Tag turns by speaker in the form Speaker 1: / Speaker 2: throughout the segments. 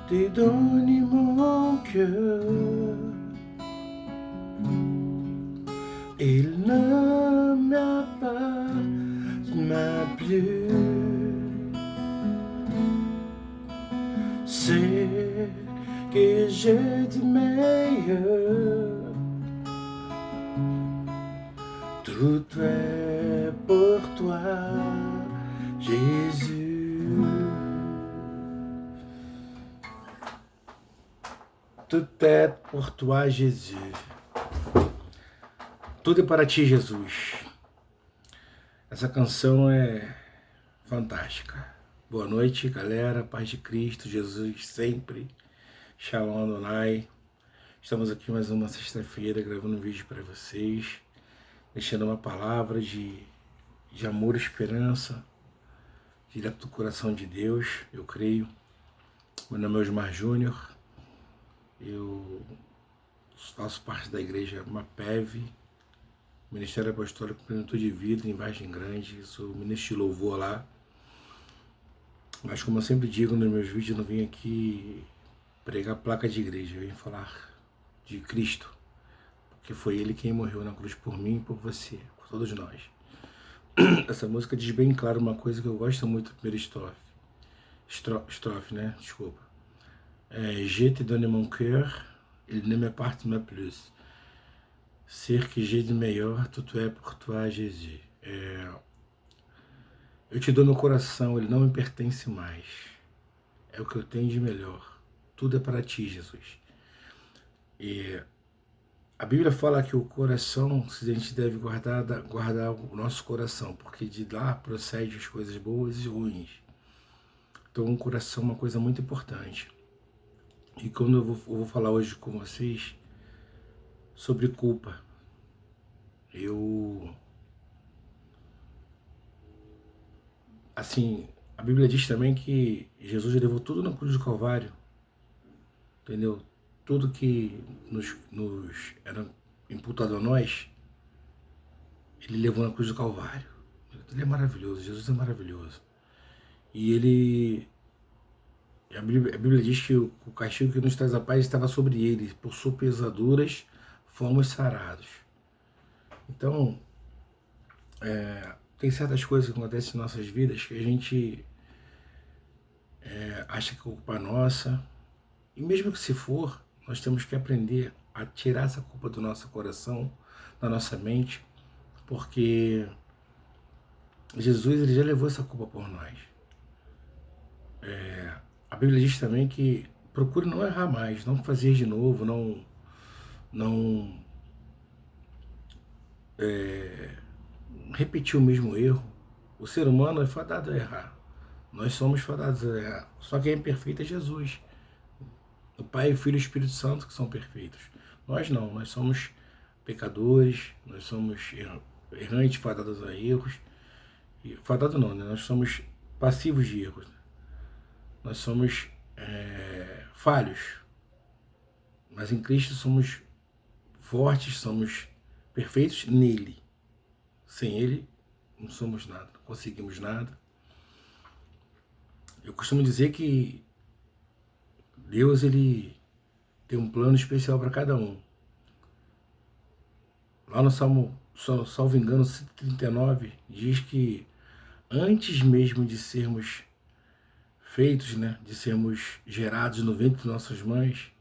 Speaker 1: te donne mon cœur. Il ne m'appartient plus. C'est que j'ai de meilleur. Tout est pour toi, Jésus. Tout est pour toi, Jesus. Tudo é para ti, Jesus. Essa canção é fantástica. Boa noite, galera. Paz de Cristo, Jesus sempre. Shalom Adonai. Estamos aqui mais uma sexta-feira gravando um vídeo para vocês, deixando uma palavra de amor e esperança, direto do coração de Deus, eu creio. Meu nome é Osmar Júnior, eu faço parte da igreja MAPEV, Ministério Apostólico Plenitude de Vida, em Vargem Grande, sou ministro de louvor lá. Mas como eu sempre digo nos meus vídeos, eu não vim aqui pregar placa de igreja, eu vim falar de Cristo, porque foi Ele quem morreu na cruz por mim e por você, por todos nós. Essa música diz bem claro uma coisa que eu gosto muito, primeira estrofe, né? Desculpa. Je te donne mon cœur, il ne m'appartient plus. Ser que j'ai de melhor, tudo é por toi, Jesus. Eu te dou meu coração, ele não me pertence mais. É o que eu tenho de melhor. Tudo é para ti, Jesus. E a Bíblia fala que o coração, a gente deve guardar o nosso coração, porque de lá procede as coisas boas e ruins. Então o coração é uma coisa muito importante. E quando eu vou falar hoje com vocês sobre culpa, assim, a Bíblia diz também que Jesus levou tudo na cruz do Calvário, entendeu? Tudo que nos era imputado a nós, ele levou na cruz do Calvário. Ele é maravilhoso, Jesus é maravilhoso. E a Bíblia diz que o castigo que nos traz a paz estava sobre ele, por suas pesaduras fomos sarados. Então, tem certas coisas que acontecem em nossas vidas que a gente acha que é culpa nossa, e mesmo que se for, nós temos que aprender a tirar essa culpa do nosso coração, da nossa mente, porque Jesus ele já levou essa culpa por nós. A Bíblia diz também que procure não errar mais, não fazer de novo, não repetir o mesmo erro. O ser humano é fadado a errar. Nós somos fadados a errar. Só quem é perfeito é Jesus. O Pai, o Filho e o Espírito Santo que são perfeitos. Nós não, nós somos pecadores, nós somos errantes, fadados a erros. Fadado não, né? Nós somos passivos de erros. Nós somos falhos. Mas em Cristo somos fortes, somos perfeitos nele. Sem ele, não somos nada, não conseguimos nada. Eu costumo dizer que Deus ele tem um plano especial para cada um. Lá no Salmo, salvo engano, 139, diz que antes mesmo de sermos feitos, né, de sermos gerados no ventre de nossas mães,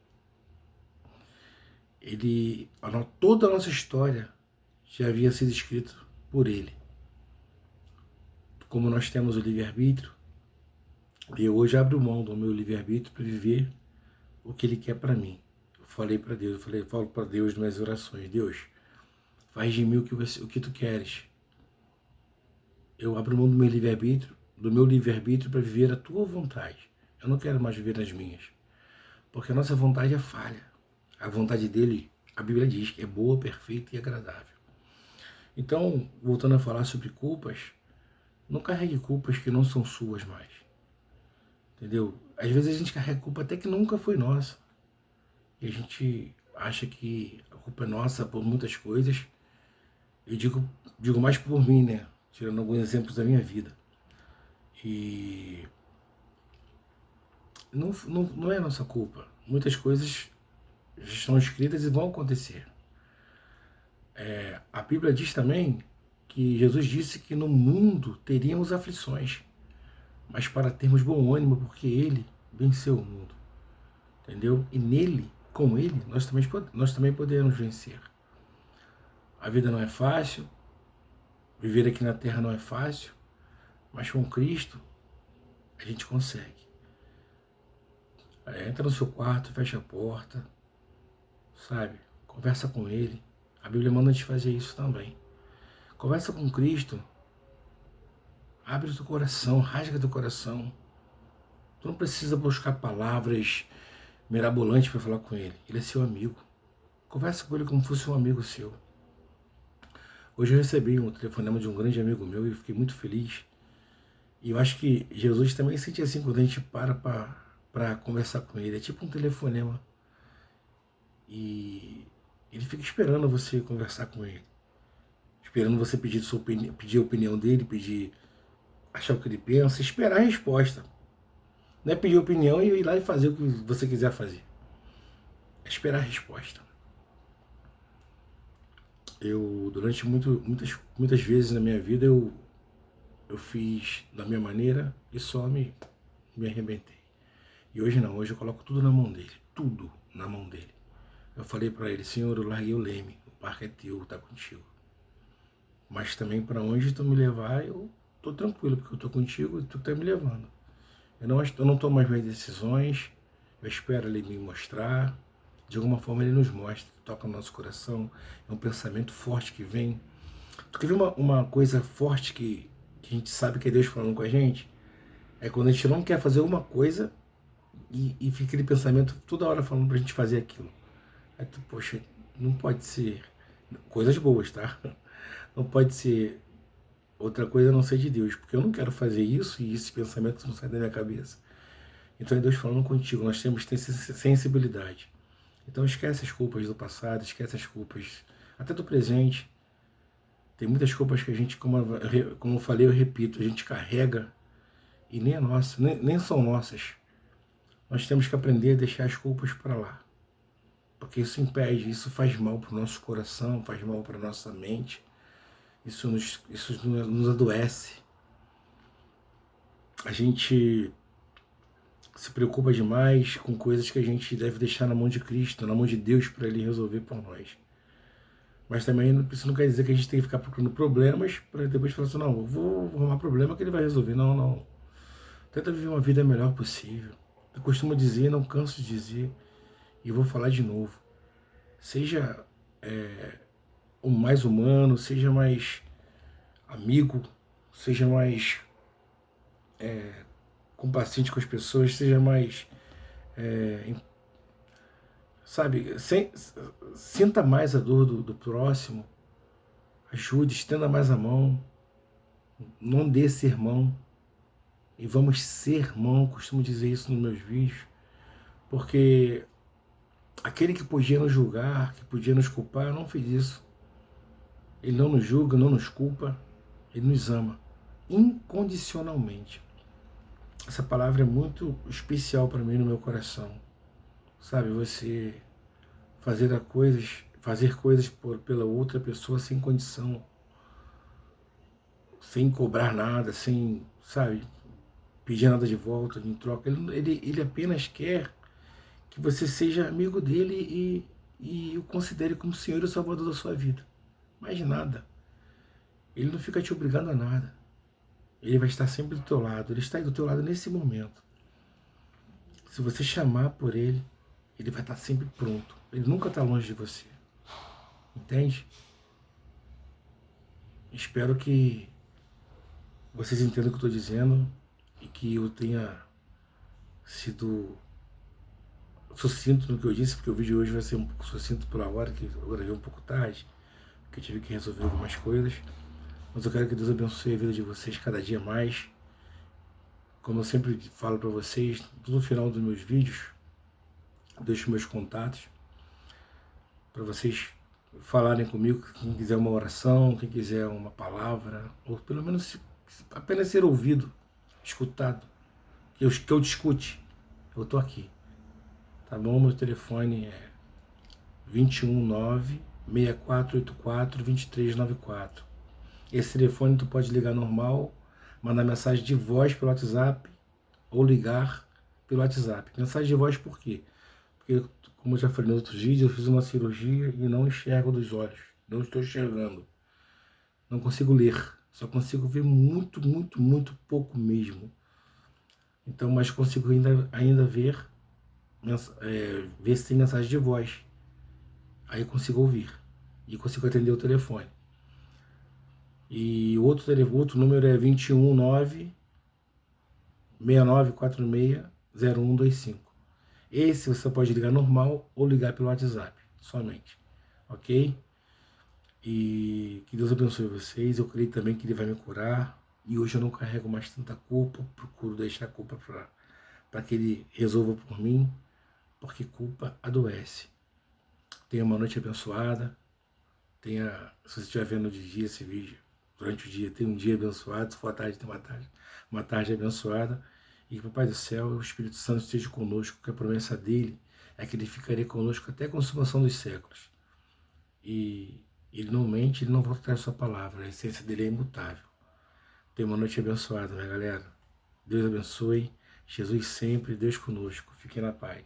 Speaker 1: toda a nossa história já havia sido escrita por ele. Como nós temos o livre-arbítrio, eu hoje abro mão do meu livre-arbítrio para viver o que ele quer para mim. Eu falei para Deus, falo para Deus nas minhas orações: Deus, faz de mim o que tu queres. Eu abro mão do meu livre-arbítrio para viver a tua vontade. Eu não quero mais viver as minhas, porque a nossa vontade é falha. A vontade dele, a Bíblia diz que é boa, perfeita e agradável. Então, voltando a falar sobre culpas, não carregue culpas que não são suas mais. Entendeu? Às vezes a gente carrega culpa até que nunca foi nossa. E a gente acha que a culpa é nossa por muitas coisas. Eu digo mais por mim, né? Tirando alguns exemplos da minha vida. E não é nossa culpa. Muitas coisas já estão escritas e vão acontecer. A Bíblia diz também que Jesus disse que no mundo teríamos aflições, mas para termos bom ânimo, porque Ele venceu o mundo, entendeu? E nele, com Ele, nós também podemos vencer. A vida não é fácil, viver aqui na Terra não é fácil, mas com Cristo a gente consegue. Entra no seu quarto, fecha a porta, sabe? Conversa com Ele. A Bíblia manda a gente fazer isso também. Conversa com Cristo. Abre o teu coração, rasga teu coração. Tu não precisa buscar palavras mirabolantes para falar com Ele. Ele é seu amigo. Conversa com Ele como se fosse um amigo seu. Hoje eu recebi um telefonema de um grande amigo meu e fiquei muito feliz. E eu acho que Jesus também sente assim quando a gente para conversar com Ele. É tipo um telefonema. E Ele fica esperando você conversar com Ele. Esperando você pedir a opinião dele, achar o que ele pensa, esperar a resposta. Não é pedir opinião e ir lá e fazer o que você quiser fazer. É esperar a resposta. Durante muitas vezes na minha vida, eu fiz da minha maneira e só me arrebentei. E hoje não, hoje eu coloco tudo na mão dele. Tudo na mão dele. Eu falei para ele, Senhor, eu larguei o leme, o parque é teu, tá contigo. Mas também para onde tu me levar, eu tô tranquilo, porque eu tô contigo e tu tá me levando. Eu não tomo as minhas decisões, eu espero ele me mostrar. De alguma forma ele nos mostra, toca no nosso coração, é um pensamento forte que vem. Tu quer ver uma coisa forte que a gente sabe que é Deus falando com a gente? É quando a gente não quer fazer uma coisa e fica aquele pensamento toda hora falando pra gente fazer aquilo. Aí tu, poxa, não pode ser coisas boas, tá? Não pode ser outra coisa a não ser de Deus, porque eu não quero fazer isso e esse pensamento não sai da minha cabeça. Então é Deus falando contigo, nós temos que ter sensibilidade. Então esquece as culpas do passado, esquece as culpas até do presente. Tem muitas culpas que a gente, como eu falei, eu repito, a gente carrega e nem é nossa, nem são nossas. Nós temos que aprender a deixar as culpas para lá. Porque isso impede, isso faz mal para o nosso coração, faz mal para a nossa mente. Isso nos adoece. A gente se preocupa demais com coisas que a gente deve deixar na mão de Cristo, na mão de Deus, para Ele resolver por nós. Mas também isso não quer dizer que a gente tem que ficar procurando problemas para depois falar assim, não, eu vou arrumar problema que Ele vai resolver. Não, não. Tenta viver uma vida melhor possível. Eu costumo dizer, não canso de dizer, e vou falar de novo. Seja o mais humano, seja mais amigo, seja mais compaciente com as pessoas, seja mais, sabe, sinta mais a dor do próximo, ajude, estenda mais a mão, não dê sermão, e vamos sermão, costumo dizer isso nos meus vídeos, porque aquele que podia nos julgar, que podia nos culpar, não fez isso. Ele não nos julga, não nos culpa, ele nos ama incondicionalmente. Essa palavra é muito especial para mim no meu coração. Sabe, você fazer coisas pela outra pessoa sem condição, sem cobrar nada, sem, sabe, pedir nada de volta, em troca. Ele apenas quer que você seja amigo dele e o considere como Senhor e Salvador da sua vida. Mais nada. Ele não fica te obrigando a nada. Ele vai estar sempre do teu lado. Ele está aí do teu lado nesse momento. Se você chamar por ele, ele vai estar sempre pronto. Ele nunca está longe de você. Entende? Espero que vocês entendam o que eu estou dizendo e que eu tenha sido sucinto no que eu disse, porque o vídeo hoje vai ser um pouco sucinto pela hora, que eu gravei um pouco tarde, porque eu tive que resolver algumas coisas. Mas eu quero que Deus abençoe a vida de vocês cada dia mais. Como eu sempre falo para vocês, no final dos meus vídeos, deixo meus contatos para vocês falarem comigo, quem quiser uma oração, quem quiser uma palavra, ou pelo menos apenas ser ouvido, escutado, que eu discute. eu tô aqui, tá bom? Meu telefone é 219-6484-2394. Esse telefone tu pode ligar normal, mandar mensagem de voz pelo WhatsApp ou ligar pelo WhatsApp. Mensagem de voz por quê? Porque, como eu já falei nos outros vídeos, eu fiz uma cirurgia e não enxergo dos olhos. Não estou enxergando. Não consigo ler. Só consigo ver muito, muito, muito pouco mesmo. Então, mas consigo ainda ver, ver se tem mensagem de voz. Aí eu consigo ouvir. E consigo atender o telefone. E o outro número é 219-6946-0125. Esse você pode ligar normal ou ligar pelo WhatsApp, somente. Ok? E que Deus abençoe vocês. Eu creio também que Ele vai me curar. E hoje eu não carrego mais tanta culpa. Procuro deixar a culpa para que Ele resolva por mim. Porque culpa adoece. Tenha uma noite abençoada. Se você estiver vendo de dia esse vídeo, durante o dia, tenha um dia abençoado. Se for à tarde, tem uma tarde abençoada. E que o Papai do Céu, o Espírito Santo esteja conosco, que a promessa dele é que Ele ficaria conosco até a consumação dos séculos. E Ele não mente, Ele não volta atrás da sua palavra, a essência dele é imutável. Tenha uma noite abençoada, minha galera. Deus abençoe, Jesus sempre, Deus conosco. Fiquem na paz.